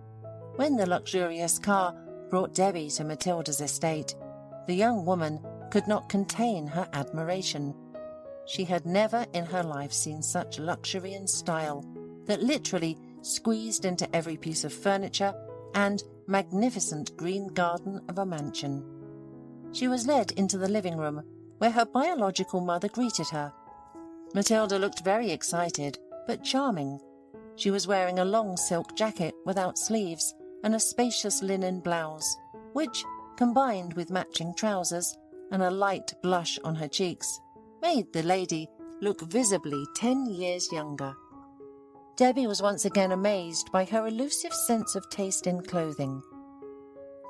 When the luxurious car brought Debbie to Matilda's estate, the young woman could not contain her admiration. She had never in her life seen such luxury and style that literally squeezed into every piece of furniture and magnificent green garden of a mansion. She was led into the living room, where her biological mother greeted her. Matilda looked very excited, but charming. She was wearing a long silk jacket without sleeves and a spacious linen blouse, which, combined with matching trousers and a light blush on her cheeks, made the lady look visibly 10 years younger. Debbie was once again amazed by her elusive sense of taste in clothing.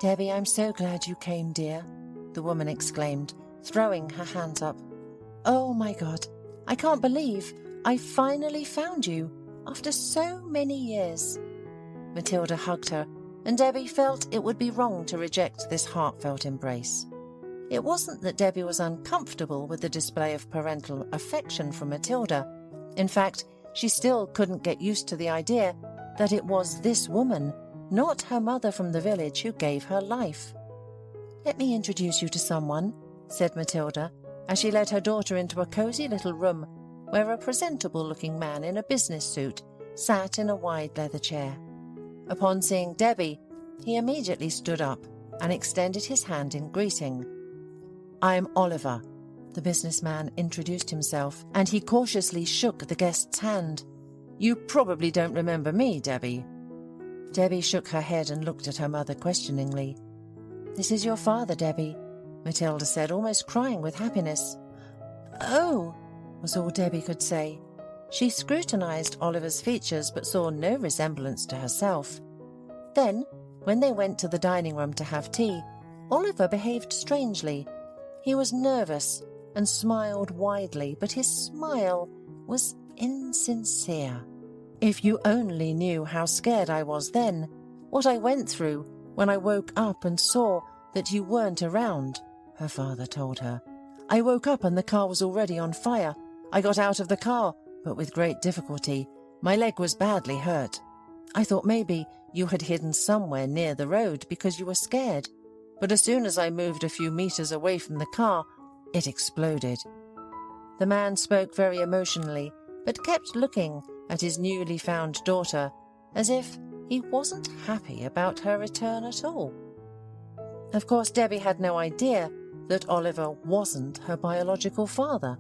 "Debbie, I'm so glad you came, dear," the woman exclaimed, throwing her hands up. "Oh my God, I can't believe I finally found you after so many years." Matilda hugged her, and Debbie felt it would be wrong to reject this heartfelt embrace. It wasn't that Debbie was uncomfortable with the display of parental affection from Matilda. In fact, she still couldn't get used to the idea that it was this woman, not her mother from the village, who gave her life. "Let me introduce you to someone," said Matilda, as she led her daughter into a cozy little room where a presentable-looking man in a business suit sat in a wide leather chair. Upon seeing Debbie, he immediately stood up and extended his hand in greeting. "I'm Oliver," the businessman introduced himself, and he cautiously shook the guest's hand. "You probably don't remember me, Debbie." Debbie shook her head and looked at her mother questioningly. "This is your father, Debbie," Matilda said, almost crying with happiness. "Oh," was all Debbie could say. She scrutinized Oliver's features but saw no resemblance to herself. Then, when they went to the dining room to have tea, Oliver behaved strangely. He was nervous and smiled widely, but his smile was insincere. "If you only knew how scared I was then, what I went through when I woke up and saw that you weren't around," her father told her. "I woke up and the car was already on fire. I got out of the car, but with great difficulty. My leg was badly hurt. I thought maybe you had hidden somewhere near the road because you were scared. But as soon as I moved a few meters away from the car, it exploded." The man spoke very emotionally, but kept looking at his newly found daughter as if he wasn't happy about her return at all. Of course, Debbie had no idea that Oliver wasn't her biological father.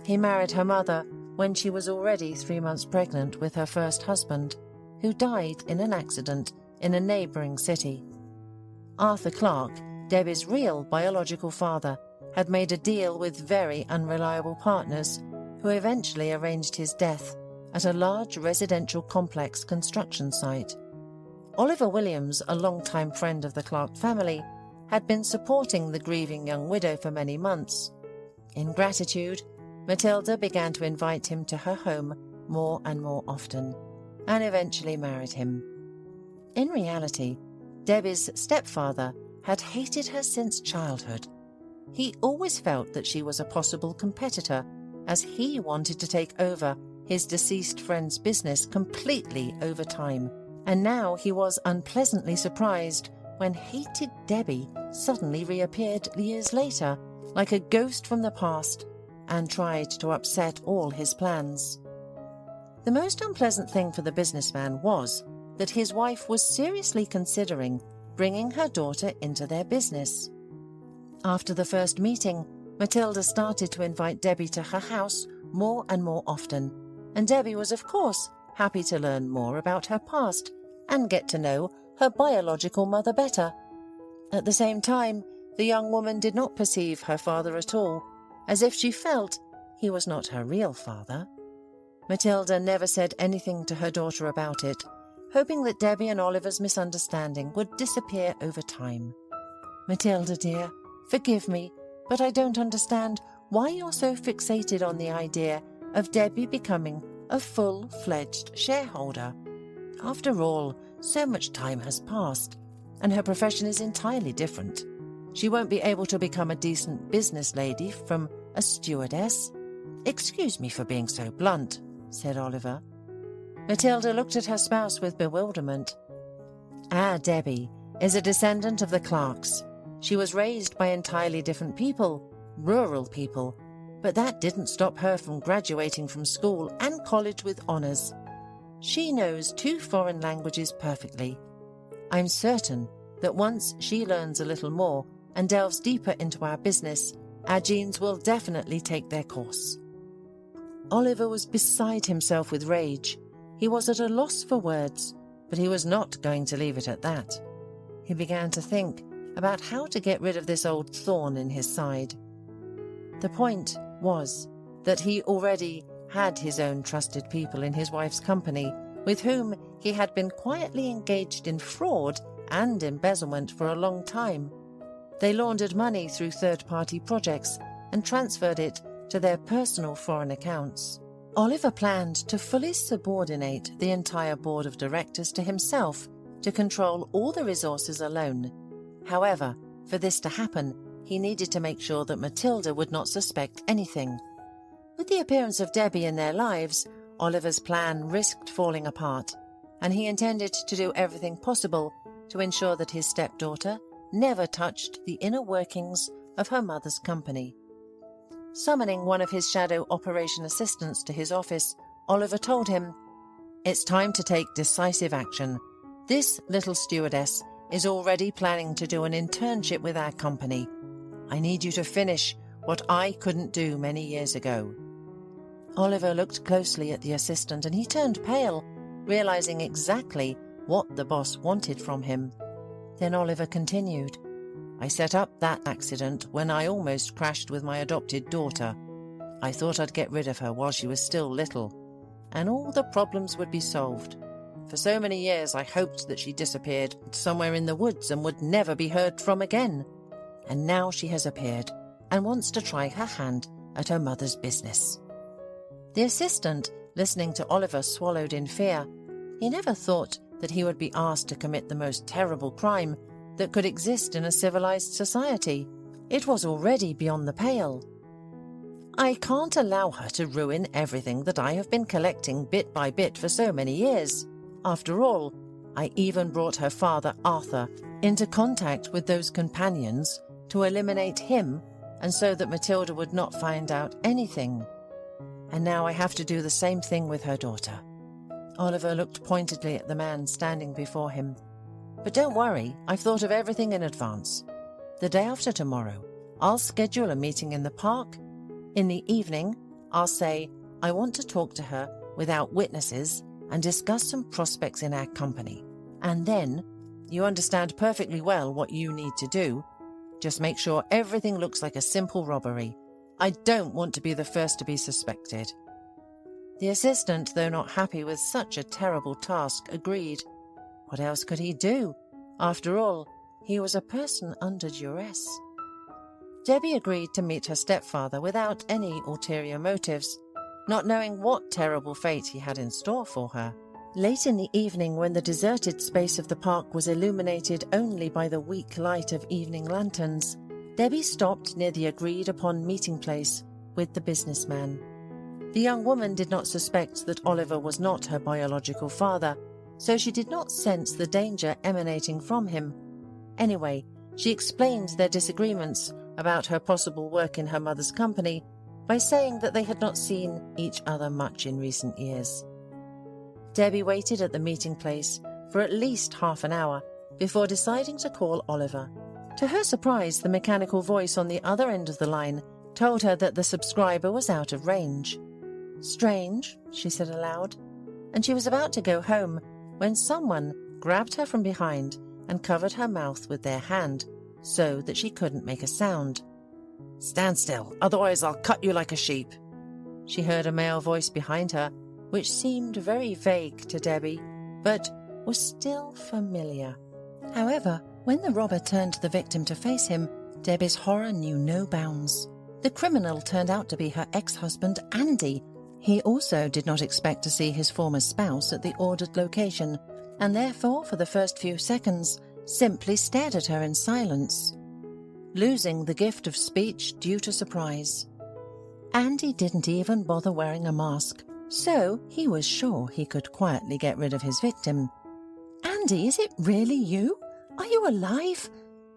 He married her mother when she was already 3 months pregnant with her first husband, who died in an accident in a neighbouring city. Arthur Clark, Debbie's real biological father, had made a deal with very unreliable partners who eventually arranged his death at a large residential complex construction site. Oliver Williams, a longtime friend of the Clark family, had been supporting the grieving young widow for many months. In gratitude, Matilda began to invite him to her home more and more often, and eventually married him. In reality, Debbie's stepfather had hated her since childhood. He always felt that she was a possible competitor, as he wanted to take over his deceased friend's business completely over time, and now he was unpleasantly surprised when hated Debbie suddenly reappeared years later like a ghost from the past and tried to upset all his plans. The most unpleasant thing for the businessman was that his wife was seriously considering bringing her daughter into their business. After the first meeting, Matilda started to invite Debbie to her house more and more often, and Debbie was, of course, happy to learn more about her past and get to know her biological mother better. At the same time, the young woman did not perceive her father at all, as if she felt he was not her real father. Matilda never said anything to her daughter about it, hoping that Debbie and Oliver's misunderstanding would disappear over time. "Matilda, dear, forgive me, but I don't understand why you're so fixated on the idea of Debbie becoming a full-fledged shareholder. After all, so much time has passed, and her profession is entirely different. She won't be able to become a decent business lady from a stewardess." "Excuse me for being so blunt," said Oliver. Matilda looked at her spouse with bewilderment. Debbie is a descendant of the Clarks. She was raised by entirely different people, rural people, but that didn't stop her from graduating from school and college with honours. She knows 2 foreign languages perfectly. I'm certain that once she learns a little more and delves deeper into our business, our genes will definitely take their course." Oliver was beside himself with rage. He was at a loss for words, but he was not going to leave it at that. He began to think about how to get rid of this old thorn in his side. The point was that he already had his own trusted people in his wife's company, with whom he had been quietly engaged in fraud and embezzlement for a long time. They laundered money through third-party projects and transferred it to their personal foreign accounts. Oliver planned to fully subordinate the entire board of directors to himself to control all the resources alone. However, for this to happen, he needed to make sure that Matilda would not suspect anything. With the appearance of Debbie in their lives, Oliver's plan risked falling apart, and he intended to do everything possible to ensure that his stepdaughter never touched the inner workings of her mother's company. Summoning one of his shadow operation assistants to his office, Oliver told him, "It's time to take decisive action. This little stewardess is already planning to do an internship with our company. I need you to finish what I couldn't do many years ago." Oliver looked closely at the assistant and he turned pale, realizing exactly what the boss wanted from him. Then Oliver continued, "I set up that accident when I almost crashed with my adopted daughter. I thought I'd get rid of her while she was still little, and all the problems would be solved. For so many years I hoped that she disappeared somewhere in the woods and would never be heard from again. And now she has appeared and wants to try her hand at her mother's business." The assistant, listening to Oliver, swallowed in fear. He never thought that he would be asked to commit the most terrible crime that could exist in a civilized society. It was already beyond the pale. "I can't allow her to ruin everything that I have been collecting bit by bit for so many years. After all, I even brought her father, Arthur, into contact with those companions to eliminate him and so that Matilda would not find out anything. And now I have to do the same thing with her daughter." Oliver looked pointedly at the man standing before him. "But don't worry, I've thought of everything in advance. The day after tomorrow, I'll schedule a meeting in the park. In the evening, I'll say I want to talk to her without witnesses and discuss some prospects in our company. And then, you understand perfectly well what you need to do. Just make sure everything looks like a simple robbery. I don't want to be the first to be suspected." The assistant, though not happy with such a terrible task, agreed. What else could he do? After all, he was a person under duress. Debbie agreed to meet her stepfather without any ulterior motives, not knowing what terrible fate he had in store for her. Late in the evening, when the deserted space of the park was illuminated only by the weak light of evening lanterns, Debbie stopped near the agreed-upon meeting place with the businessman. The young woman did not suspect that Oliver was not her biological father, so she did not sense the danger emanating from him. Anyway, she explained their disagreements about her possible work in her mother's company by saying that they had not seen each other much in recent years. Debbie waited at the meeting place for at least half an hour before deciding to call Oliver. To her surprise, the mechanical voice on the other end of the line told her that the subscriber was out of range. "Strange," she said aloud, and she was about to go home when someone grabbed her from behind and covered her mouth with their hand so that she couldn't make a sound. "Stand still, otherwise I'll cut you like a sheep." She heard a male voice behind her, which seemed very vague to Debbie, but was still familiar. However, when the robber turned the victim to face him, Debbie's horror knew no bounds. The criminal turned out to be her ex-husband, Andy. He also did not expect to see his former spouse at the ordered location, and therefore, for the first few seconds, simply stared at her in silence, losing the gift of speech due to surprise. Andy didn't even bother wearing a mask, so he was sure he could quietly get rid of his victim. "Andy, is it really you? Are you alive?"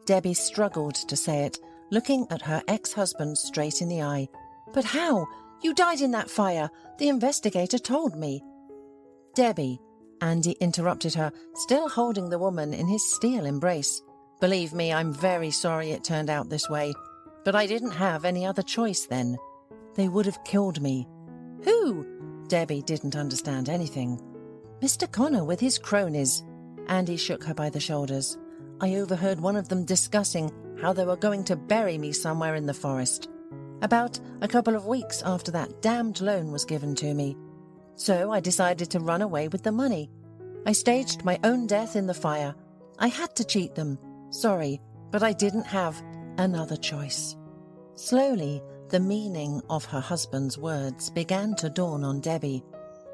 Debbie struggled to say it, looking at her ex-husband straight in the eye. "But how? You died in that fire. The investigator told me." "Debbie," Andy interrupted her, still holding the woman in his steel embrace. "Believe me, I'm very sorry it turned out this way, but I didn't have any other choice then. They would have killed me." "Who?" Debbie didn't understand anything. "Mr. Connor with his cronies." Andy shook her by the shoulders. "I overheard one of them discussing how they were going to bury me somewhere in the forest, about a couple of weeks after that damned loan was given to me. So I decided to run away with the money. I staged my own death in the fire. I had to cheat them. Sorry, but I didn't have another choice." Slowly, the meaning of her husband's words began to dawn on Debbie.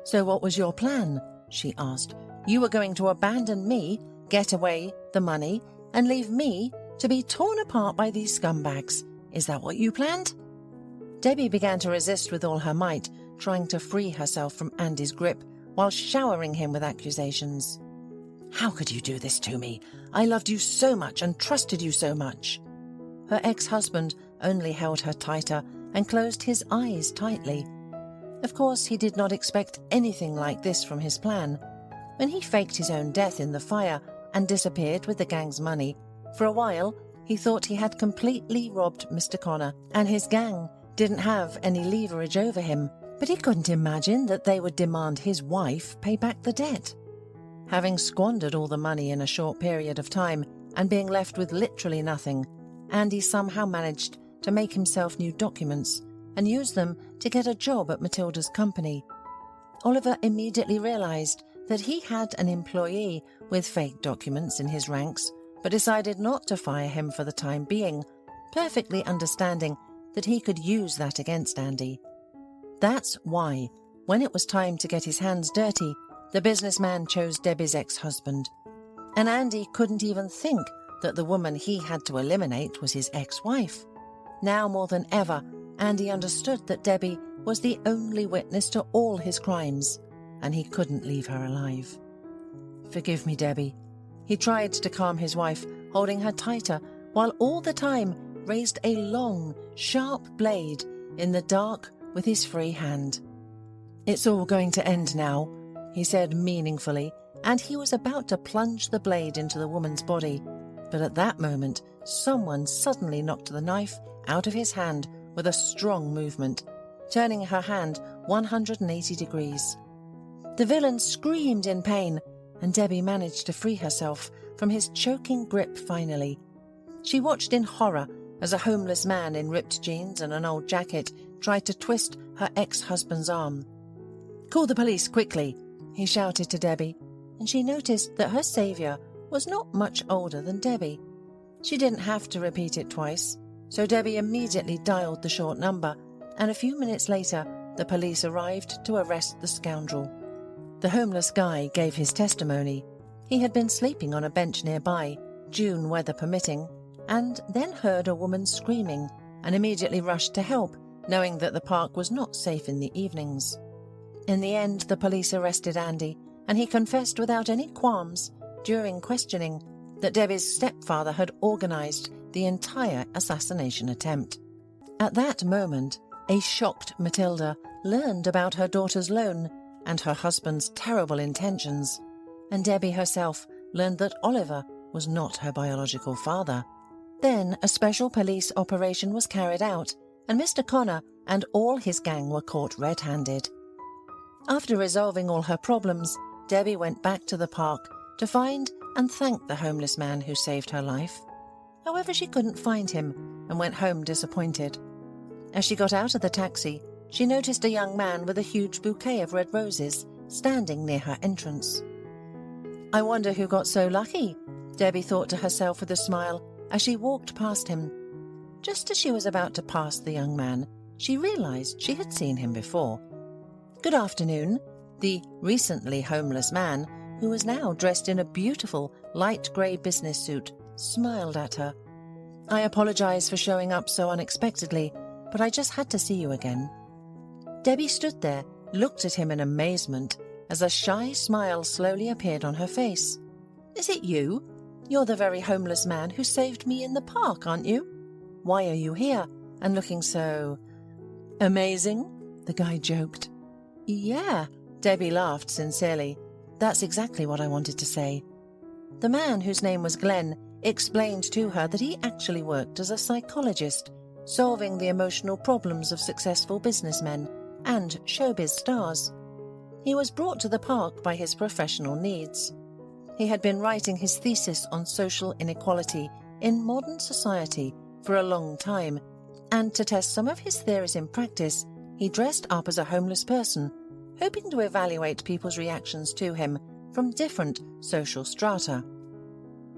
"So what was your plan?" she asked. "You were going to abandon me, get away the money, and leave me to be torn apart by these scumbags. Is that what you planned?" Debbie began to resist with all her might, trying to free herself from Andy's grip while showering him with accusations. "How could you do this to me? I loved you so much and trusted you so much." Her ex-husband only held her tighter and closed his eyes tightly. Of course, he did not expect anything like this from his plan. When he faked his own death in the fire and disappeared with the gang's money, for a while he thought he had completely robbed Mr. Connor, and his gang didn't have any leverage over him, but he couldn't imagine that they would demand his wife pay back the debt. Having squandered all the money in a short period of time and being left with literally nothing, Andy somehow managed to make himself new documents and use them to get a job at Matilda's company. Oliver immediately realized that he had an employee with fake documents in his ranks, but decided not to fire him for the time being, perfectly understanding that he could use that against Andy. That's why, when it was time to get his hands dirty, the businessman chose Debbie's ex-husband. And Andy couldn't even think that the woman he had to eliminate was his ex-wife. Now more than ever, Andy understood that Debbie was the only witness to all his crimes, and he couldn't leave her alive. "Forgive me, Debbie." He tried to calm his wife, holding her tighter, while all the time raised a long, sharp blade in the dark with his free hand. "It's all going to end now," he said meaningfully, and he was about to plunge the blade into the woman's body. But at that moment, someone suddenly knocked the knife out of his hand with a strong movement, turning her hand 180 degrees. The villain screamed in pain, and Debbie managed to free herself from his choking grip finally. She watched in horror as a homeless man in ripped jeans and an old jacket tried to twist her ex-husband's arm. "Call the police, quickly," he shouted to Debbie, and she noticed that her saviour was not much older than Debbie. She didn't have to repeat it twice, so Debbie immediately dialed the short number, and a few minutes later the police arrived to arrest the scoundrel. The homeless guy gave his testimony. He had been sleeping on a bench nearby, June weather permitting, and then heard a woman screaming and immediately rushed to help, knowing that the park was not safe in the evenings. In the end, the police arrested Andy, and he confessed without any qualms during questioning that Debbie's stepfather had organised the entire assassination attempt. At that moment, a shocked Matilda learned about her daughter's loan and her husband's terrible intentions, and Debbie herself learned that Oliver was not her biological father. Then a special police operation was carried out, and Mr. Connor and all his gang were caught red-handed. After resolving all her problems, Debbie went back to the park to find and thank the homeless man who saved her life. However, she couldn't find him and went home disappointed. As she got out of the taxi, she noticed a young man with a huge bouquet of red roses standing near her entrance. "I wonder who got so lucky," Debbie thought to herself with a smile as she walked past him. Just as she was about to pass the young man, she realized she had seen him before. "Good afternoon." The recently homeless man, who was now dressed in a beautiful light grey business suit, smiled at her. "I apologize for showing up so unexpectedly, but I just had to see you again." Debbie stood there, looked at him in amazement, as a shy smile slowly appeared on her face. "Is it you? You're the very homeless man who saved me in the park, aren't you? Why are you here, and looking so amazing?" the guy joked. "Yeah," Debbie laughed sincerely. "That's exactly what I wanted to say." The man, whose name was Glenn, explained to her that he actually worked as a psychologist, solving the emotional problems of successful businessmen and showbiz stars. He was brought to the park by his professional needs. He had been writing his thesis on social inequality in modern society for a long time, and to test some of his theories in practice, he dressed up as a homeless person, hoping to evaluate people's reactions to him from different social strata.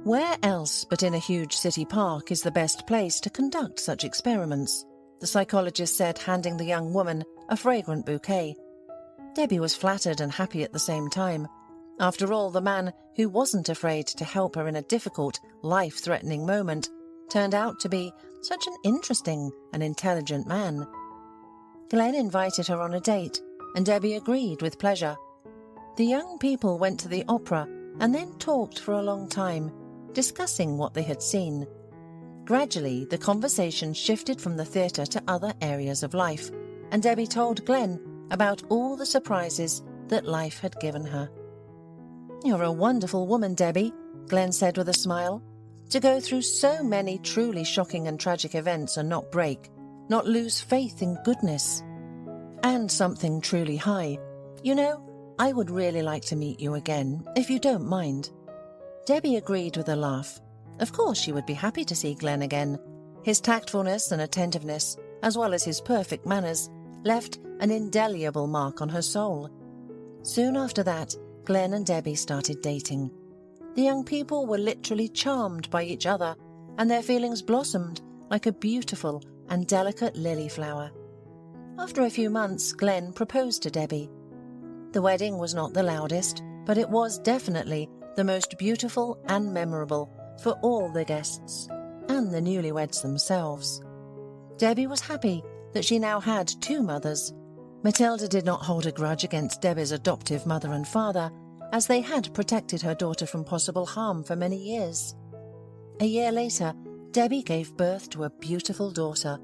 Where else but in a huge city park is the best place to conduct such experiments? The psychologist said, handing the young woman a fragrant bouquet. Debbie was flattered and happy at the same time. After all, the man who wasn't afraid to help her in a difficult, life-threatening moment turned out to be such an interesting and intelligent man. Glenn invited her on a date, and Debbie agreed with pleasure. The young people went to the opera and then talked for a long time, discussing what they had seen. Gradually, the conversation shifted from the theatre to other areas of life, and Debbie told Glenn about all the surprises that life had given her. "You're a wonderful woman, Debbie," Glenn said with a smile. "To go through so many truly shocking and tragic events and not break, not lose faith in goodness. And something truly high. You know, I would really like to meet you again, if you don't mind." Debbie agreed with a laugh. Of course she would be happy to see Glenn again. His tactfulness and attentiveness, as well as his perfect manners, left an indelible mark on her soul. Soon after that, Glenn and Debbie started dating. The young people were literally charmed by each other, and their feelings blossomed like a beautiful and delicate lily flower. After a few months, Glenn proposed to Debbie. The wedding was not the loudest, but it was definitely the most beautiful and memorable for all the guests and the newlyweds themselves. Debbie was happy that she now had two mothers. Matilda did not hold a grudge against Debbie's adoptive mother and father, as they had protected her daughter from possible harm for many years. A year later, Debbie gave birth to a beautiful daughter.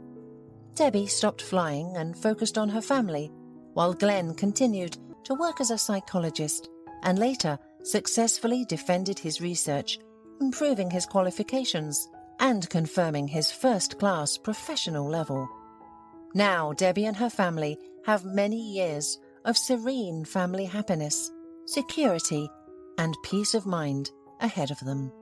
Debbie stopped flying and focused on her family, while Glenn continued to work as a psychologist and later successfully defended his research, improving his qualifications and confirming his first-class professional level. Now Debbie and her family have many years of serene family happiness, security, and peace of mind ahead of them.